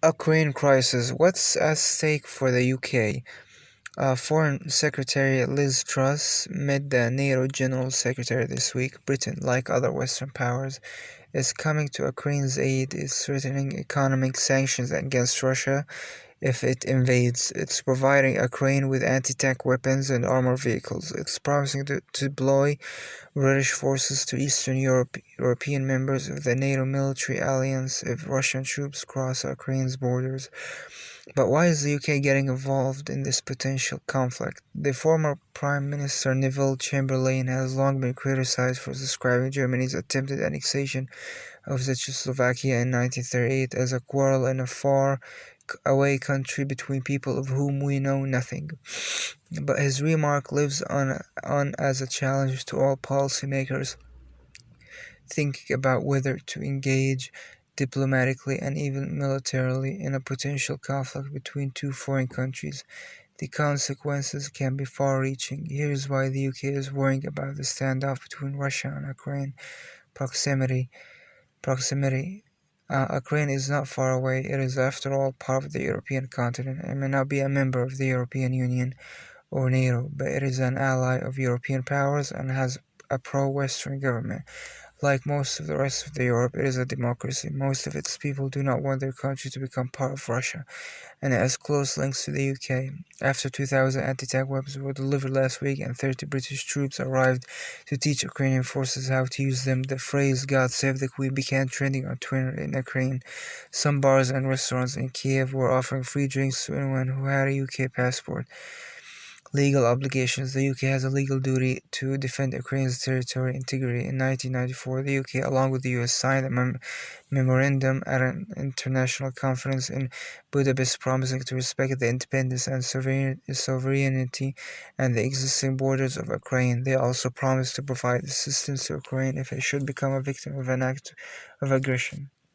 Ukraine crisis. What's at stake for the UK? Foreign Secretary Liz Truss met the NATO General Secretary this week. Britain, like other Western powers, is coming to Ukraine's aid, is threatening economic sanctions against Russia if it invades. It's providing Ukraine with anti-tank weapons and armored vehicles. It's promising to deploy British forces to Eastern European members of the NATO military alliance if Russian troops cross Ukraine's borders. But why is the UK getting involved in this potential conflict? The former Prime Minister Neville Chamberlain has long been criticized for describing Germany's attempted annexation of Czechoslovakia in 1938 as a quarrel in a far away country between people of whom we know nothing. But his remark lives on as a challenge to all policymakers thinking about whether to engage diplomatically and even militarily in a potential conflict between two foreign countries. The consequences can be far-reaching. Here's why the UK is worrying about the standoff between Russia and Ukraine. Proximity. Proximity. Ukraine is not far away. It is, after all, part of the European continent and may not be a member of the European Union or NATO, but it is an ally of European powers and has a pro-Western government. Like most of the rest of Europe, it is a democracy. Most of its people do not want their country to become part of Russia, and it has close links to the UK. After 2,000 anti-tank weapons were delivered last week and 30 British troops arrived to teach Ukrainian forces how to use them, the phrase "God save the Queen" began trending on Twitter in Ukraine. Some bars and restaurants in Kiev were offering free drinks to anyone who had a UK passport. Legal obligations. The UK has a legal duty to defend Ukraine's territorial integrity. In 1994, the UK, along with the US, signed a memorandum at an international conference in Budapest promising to respect the independence and sovereignty and the existing borders of Ukraine. They also promised to provide assistance to Ukraine if it should become a victim of an act of aggression.